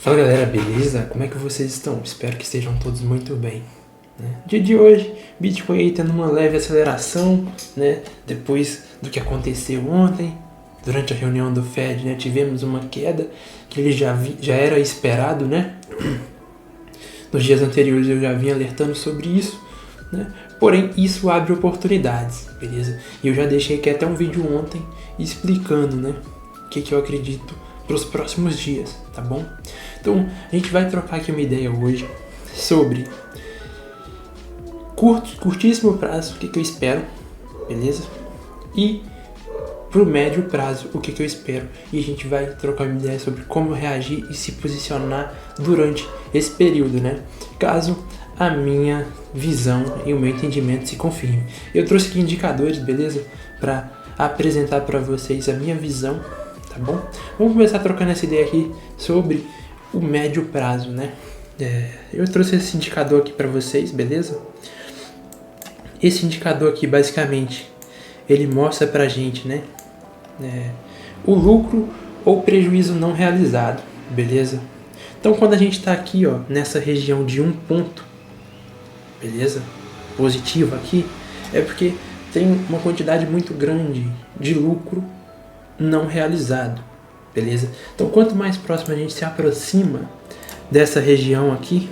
Fala galera, beleza? Como é que vocês estão? Espero que estejam todos muito bem, né? Dia de hoje, Bitcoin aí tendo uma leve aceleração, né? Depois do que aconteceu ontem, durante a reunião do Fed, né? Tivemos uma queda que ele já era esperado, né? Nos dias anteriores eu já vinha alertando sobre isso, né? Porém, isso abre oportunidades, beleza? E eu já deixei aqui até um vídeo ontem explicando, né? O que eu acredito para os próximos dias, tá bom? Então, a gente vai trocar aqui uma ideia hoje sobre curtíssimo prazo, o que eu espero, beleza? E pro médio prazo, o que eu espero. E a gente vai trocar uma ideia sobre como reagir e se posicionar durante esse período, né? Caso a minha visão e o meu entendimento se confirme. Eu trouxe aqui indicadores, beleza? Para apresentar para vocês a minha visão, tá bom? Vamos começar trocando essa ideia aqui sobre o médio prazo, né? Eu trouxe esse indicador aqui para vocês, beleza? Esse indicador aqui, basicamente, ele mostra pra gente, né? O lucro ou prejuízo não realizado, beleza? Então, quando a gente está aqui, ó, nessa região de 1 ponto, beleza? Positivo aqui, é porque tem uma quantidade muito grande de lucro não realizado, beleza? Então, quanto mais próximo a gente se aproxima dessa região aqui,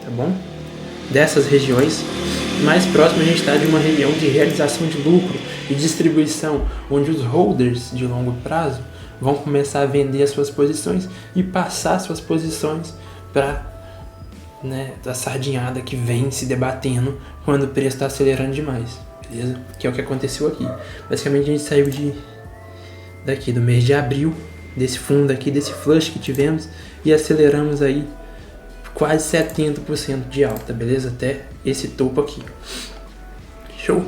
tá bom? Dessas regiões, mais próximo a gente está de uma região de realização de lucro e distribuição, onde os holders de longo prazo vão começar a vender as suas posições e passar suas posições para, né, a sardinhada que vem se debatendo quando o preço está acelerando demais, beleza? Que é o que aconteceu aqui. Basicamente a gente saiu daqui do mês de abril, desse fundo aqui, desse flush que tivemos, e aceleramos aí quase 70% de alta, beleza? Até esse topo aqui. Show?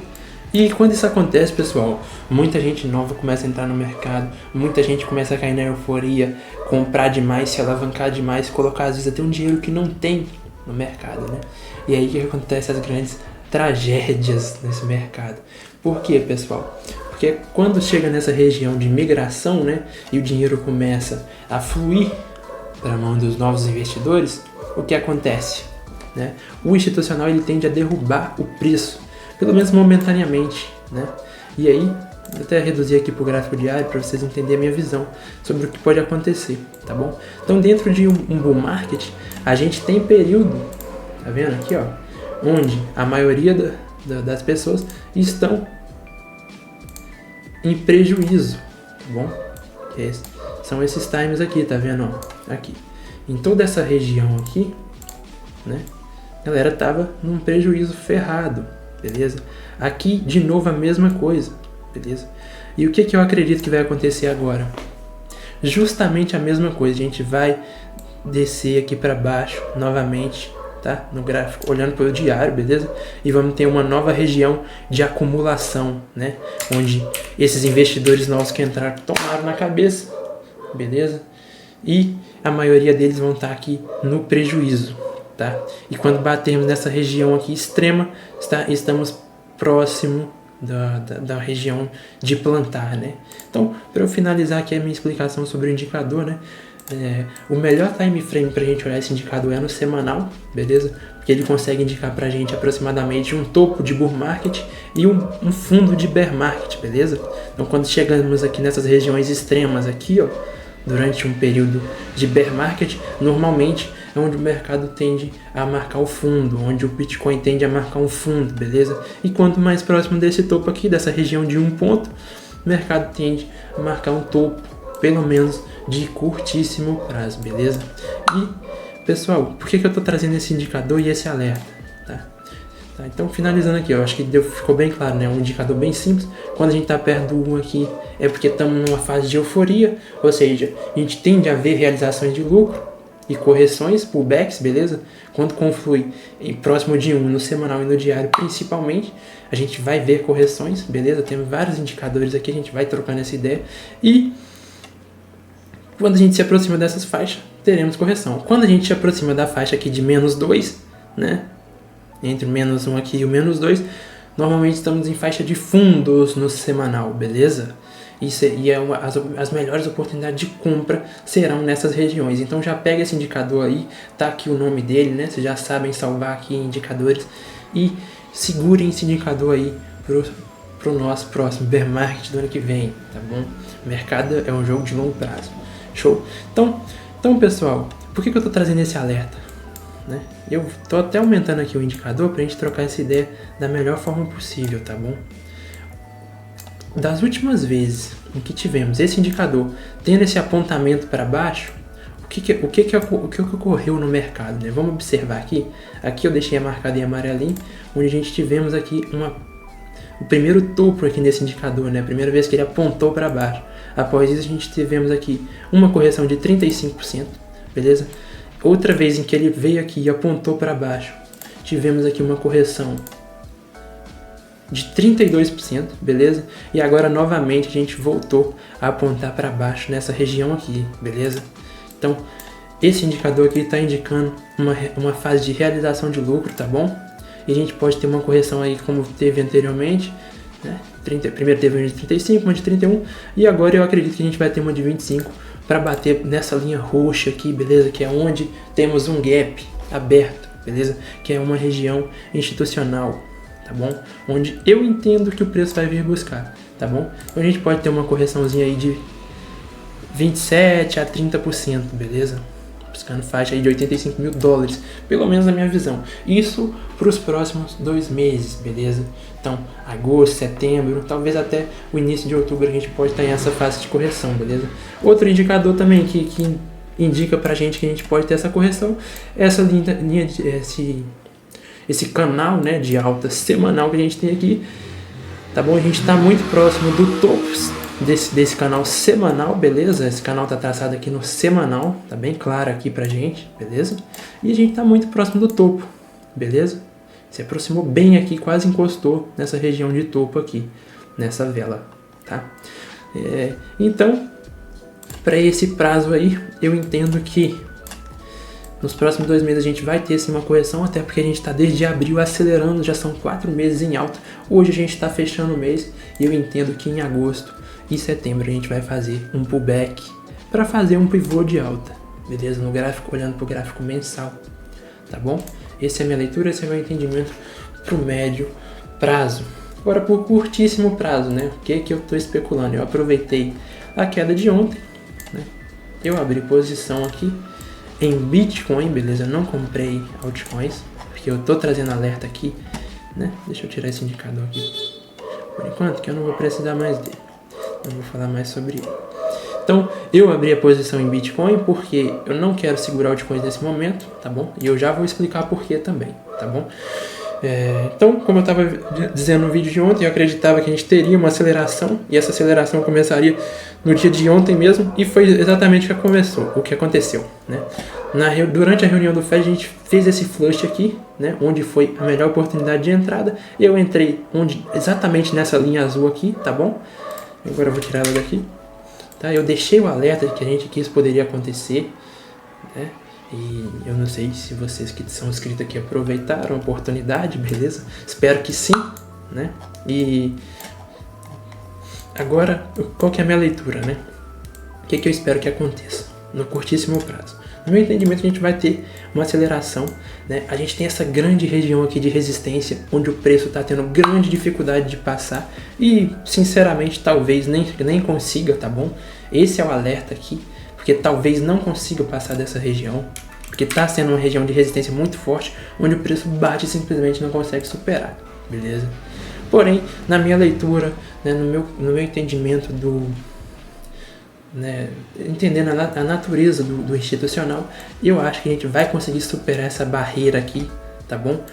E quando isso acontece, pessoal, muita gente nova começa a entrar no mercado, muita gente começa a cair na euforia, comprar demais, se alavancar demais, colocar às vezes até um dinheiro que não tem no mercado, né? E aí que acontece as grandes tragédias nesse mercado. Por quê, pessoal? Porque quando chega nessa região de migração, né, e o dinheiro começa a fluir para a mão dos novos investidores, o que acontece? Né? O institucional ele tende a derrubar o preço, pelo menos momentaneamente, né? E aí, vou até reduzir aqui para o gráfico diário para vocês entenderem a minha visão sobre o que pode acontecer, tá bom? Então, dentro de um bull market, a gente tem período, tá vendo aqui, ó, onde a maioria das pessoas estão em prejuízo, tá bom? São esses times aqui, tá vendo? Ó, aqui. Em toda essa região aqui, né? A galera tava num prejuízo ferrado, beleza? Aqui, de novo, a mesma coisa, beleza? E o que eu acredito que vai acontecer agora? Justamente a mesma coisa. A gente vai descer aqui para baixo novamente, tá? No gráfico, olhando para o diário, beleza? E vamos ter uma nova região de acumulação, né? Onde esses investidores novos que entraram tomaram na cabeça, beleza? E a maioria deles vão estar aqui no prejuízo, tá? E quando batermos nessa região aqui extrema, estamos próximo da região de plantar, né? Então, para eu finalizar aqui a minha explicação sobre o indicador, né? O melhor time frame para a gente olhar esse indicador é no semanal, beleza? Porque ele consegue indicar para a gente aproximadamente um topo de bull market e um fundo de bear market, beleza? Então, quando chegamos aqui nessas regiões extremas aqui, ó, durante um período de bear market, normalmente é onde o mercado tende a marcar o fundo, onde o Bitcoin tende a marcar um fundo, beleza? E quanto mais próximo desse topo aqui, dessa região de 1 ponto, o mercado tende a marcar um topo, pelo menos de curtíssimo prazo, beleza? E, pessoal, por que eu tô trazendo esse indicador e esse alerta, tá? Então, finalizando aqui, ó, acho que ficou bem claro, né? Um indicador bem simples. Quando a gente está perto do 1 aqui, é porque estamos numa fase de euforia, ou seja, a gente tende a ver realizações de lucro e correções, pullbacks, beleza? Quando conflui próximo de 1 no semanal e no diário, principalmente, a gente vai ver correções, beleza? Temos vários indicadores aqui, a gente vai trocando essa ideia. E quando a gente se aproxima dessas faixas, teremos correção. Quando a gente se aproxima da faixa aqui de -2, né? Entre o -1 aqui e o -2, normalmente estamos em faixa de fundos no semanal, beleza? As melhores oportunidades de compra serão nessas regiões. Então já pega esse indicador aí, tá aqui o nome dele, né? Vocês já sabem salvar aqui indicadores e segurem esse indicador aí pro nosso próximo bear market do ano que vem, tá bom? O mercado é um jogo de longo prazo. Show? Então pessoal, por que eu tô trazendo esse alerta? Né? Eu tô até aumentando aqui o indicador pra gente trocar essa ideia da melhor forma possível, tá bom? Das últimas vezes em que tivemos esse indicador tendo esse apontamento para baixo, o que ocorreu no mercado, né? Vamos observar aqui. Aqui eu deixei marcado em amarelinho, onde a gente tivemos aqui o primeiro topo aqui nesse indicador, né? A primeira vez que ele apontou para baixo. Após isso a gente tivemos aqui uma correção de 35%, beleza? Outra vez em que ele veio aqui e apontou para baixo, tivemos aqui uma correção de 32%, beleza? E agora novamente a gente voltou a apontar para baixo nessa região aqui, beleza? Então, esse indicador aqui está indicando uma fase de realização de lucro, tá bom? E a gente pode ter uma correção aí como teve anteriormente, né? Primeiro teve uma de 35, uma de 31, e agora eu acredito que a gente vai ter uma de 25 para bater nessa linha roxa aqui, beleza? Que é onde temos um gap aberto, beleza? Que é uma região institucional, tá bom? Onde eu entendo que o preço vai vir buscar, tá bom? Então a gente pode ter uma correçãozinha aí de 27 a 30%, beleza? Buscando faixa aí de 85 mil dólares, pelo menos na minha visão. Isso para os próximos 2 meses, beleza? Então, agosto, setembro, talvez até o início de outubro a gente pode estar em essa fase de correção, beleza? Outro indicador também que indica pra gente que a gente pode ter essa correção, essa linha esse canal, né, de alta semanal que a gente tem aqui, tá bom? A gente está muito próximo do topo desse canal semanal, beleza? Esse canal tá traçado aqui no semanal, tá bem claro aqui pra gente, beleza? E a gente tá muito próximo do topo, beleza? Se aproximou bem aqui, quase encostou nessa região de topo aqui, nessa vela, tá? Então, para esse prazo aí, eu entendo que nos próximos 2 meses a gente vai ter sim uma correção, até porque a gente está desde abril acelerando, já são 4 meses em alta. Hoje a gente está fechando o mês e eu entendo que em agosto e setembro a gente vai fazer um pullback para fazer um pivô de alta, beleza? No gráfico, olhando para o gráfico mensal, tá bom? Essa é a minha leitura, esse é o meu entendimento para o médio prazo. Agora, por curtíssimo prazo, né? O que eu estou especulando? Eu aproveitei a queda de ontem, né? Eu abri posição aqui em Bitcoin, beleza? Eu não comprei altcoins, porque eu tô trazendo alerta aqui, né? Deixa eu tirar esse indicador aqui por enquanto, que eu não vou precisar mais dele. Não vou falar mais sobre ele. Então, eu abri a posição em Bitcoin porque eu não quero segurar altcoins nesse momento, tá bom? E eu já vou explicar por que também, tá bom? Então, como eu estava dizendo no vídeo de ontem, eu acreditava que a gente teria uma aceleração, e essa aceleração começaria no dia de ontem mesmo, e foi exatamente o que aconteceu, né? Durante a reunião do FED, a gente fez esse flush aqui, né? Onde foi a melhor oportunidade de entrada. Eu entrei exatamente nessa linha azul aqui, tá bom? Agora eu vou tirar ela daqui. Tá? Eu deixei o alerta de que isso poderia acontecer, né? E eu não sei se vocês que são inscritos aqui aproveitaram a oportunidade, beleza? Espero que sim, né? E agora, qual que é a minha leitura, né? O que eu espero que aconteça no curtíssimo prazo? No meu entendimento, a gente vai ter uma aceleração, né? A gente tem essa grande região aqui de resistência, onde o preço está tendo grande dificuldade de passar e, sinceramente, talvez nem consiga, tá bom? Esse é o alerta aqui, porque talvez não consiga passar dessa região, porque está sendo uma região de resistência muito forte, onde o preço bate e simplesmente não consegue superar, beleza? Porém, na minha leitura, né, no meu entendimento entendendo a natureza do institucional, eu acho que a gente vai conseguir superar essa barreira aqui, tá bom?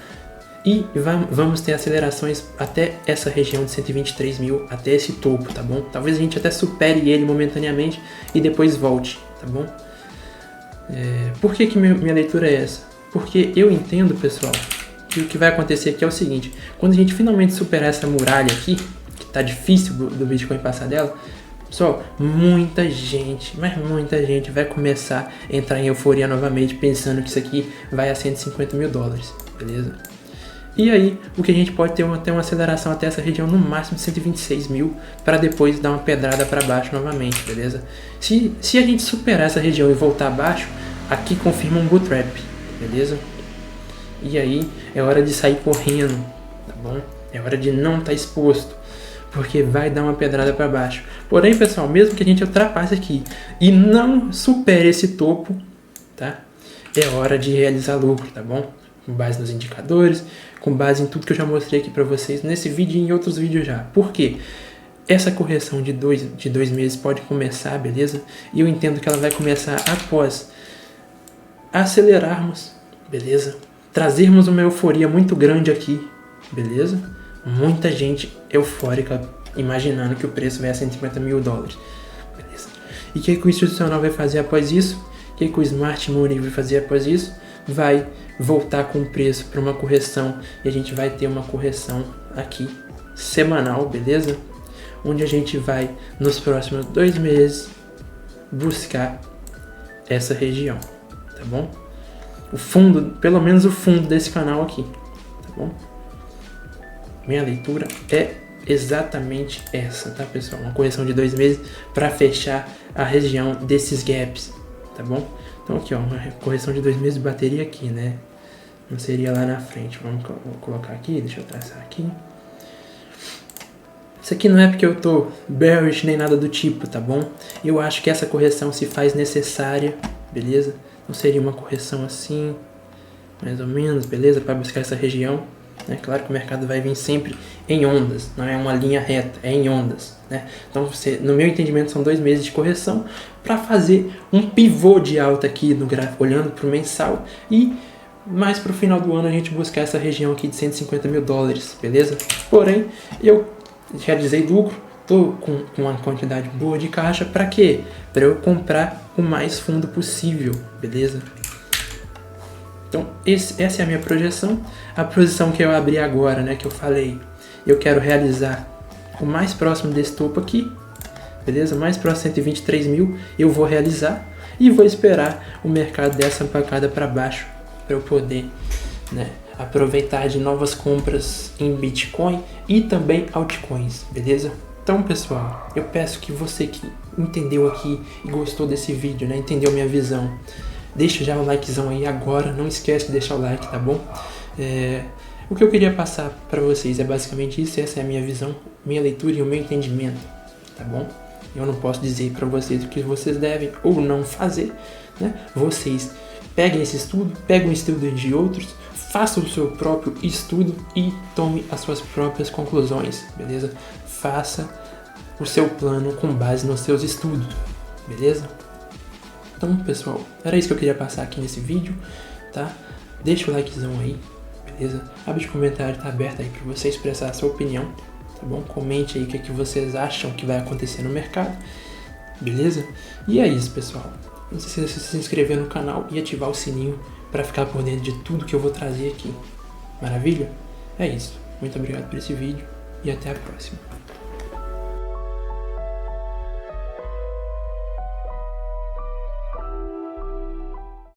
E vamos ter acelerações até essa região de 123 mil, até esse topo, tá bom? Talvez a gente até supere ele momentaneamente e depois volte, tá bom? Por que minha leitura é essa? Porque eu entendo, pessoal, que o que vai acontecer aqui é o seguinte: quando a gente finalmente superar essa muralha aqui, que tá difícil do Bitcoin passar dela, pessoal, muita gente vai começar a entrar em euforia novamente, pensando que isso aqui vai a 150 mil dólares, beleza? E aí, o que a gente pode ter uma aceleração até essa região no máximo de 126 mil, para depois dar uma pedrada para baixo novamente, beleza? Se a gente superar essa região e voltar abaixo, aqui confirma um bootstrap, beleza? E aí, é hora de sair correndo, tá bom? É hora de não estar exposto, porque vai dar uma pedrada para baixo. Porém, pessoal, mesmo que a gente ultrapasse aqui e não supere esse topo, tá? É hora de realizar lucro, tá bom? Com base nos indicadores, com base em tudo que eu já mostrei aqui para vocês nesse vídeo e em outros vídeos já. Por quê? Essa correção de dois meses pode começar, beleza? E eu entendo que ela vai começar após acelerarmos, beleza? Trazermos uma euforia muito grande aqui, beleza? Muita gente eufórica imaginando que o preço vai a 150 mil dólares, beleza? E o que o institucional vai fazer após isso? O que o Smart Money vai fazer após isso? Vai voltar com o preço para uma correção e a gente vai ter uma correção aqui semanal, beleza? Onde a gente vai nos próximos 2 meses buscar essa região, tá bom? O fundo, pelo menos o fundo desse canal aqui, tá bom? Minha leitura é exatamente essa, tá, pessoal? Uma correção de 2 meses para fechar a região desses gaps, tá bom? Então aqui, ó, uma correção de 2 meses de bateria aqui, né? Não seria lá na frente. Vou colocar aqui, deixa eu traçar aqui. Isso aqui não é porque eu tô bearish nem nada do tipo, tá bom? Eu acho que essa correção se faz necessária, beleza? Não seria uma correção assim, mais ou menos, beleza? Para buscar essa região, né? Claro que o mercado vai vir sempre em ondas, não é uma linha reta, é em ondas, né? Então, no meu entendimento, são 2 meses de correção para fazer um pivô de alta aqui no gráfico, olhando para o mensal, e mais para o final do ano a gente buscar essa região aqui de 150 mil dólares, beleza? Porém, eu realizei lucro, tô com uma quantidade boa de caixa, para quê? Para eu comprar o mais fundo possível, beleza? Então, essa é a minha projeção. A posição que eu abri agora, né, que eu falei, eu quero realizar o mais próximo desse topo aqui, beleza? Mais próximo de 123 mil, eu vou realizar e vou esperar o mercado dessa pancada para baixo, para eu poder, né, aproveitar de novas compras em Bitcoin e também altcoins, beleza? Então, pessoal, eu peço que você que entendeu aqui e gostou desse vídeo, né, entendeu minha visão, deixa já o likezão aí agora, não esquece de deixar o like, tá bom? O que eu queria passar para vocês é basicamente isso, essa é a minha visão, minha leitura e o meu entendimento, tá bom? Eu não posso dizer para vocês o que vocês devem ou não fazer, né? Vocês peguem esse estudo, peguem o estudo de outros, façam o seu próprio estudo e tome as suas próprias conclusões, beleza? Faça o seu plano com base nos seus estudos, beleza? Então, pessoal, era isso que eu queria passar aqui nesse vídeo, tá? Deixa o likezão aí, beleza? A aba de comentário tá aberta aí para você expressar a sua opinião, tá bom? Comente aí o que vocês acham que vai acontecer no mercado, beleza? E é isso, pessoal. Não se esqueça de se inscrever no canal e ativar o sininho para ficar por dentro de tudo que eu vou trazer aqui. Maravilha? É isso. Muito obrigado por esse vídeo e até a próxima.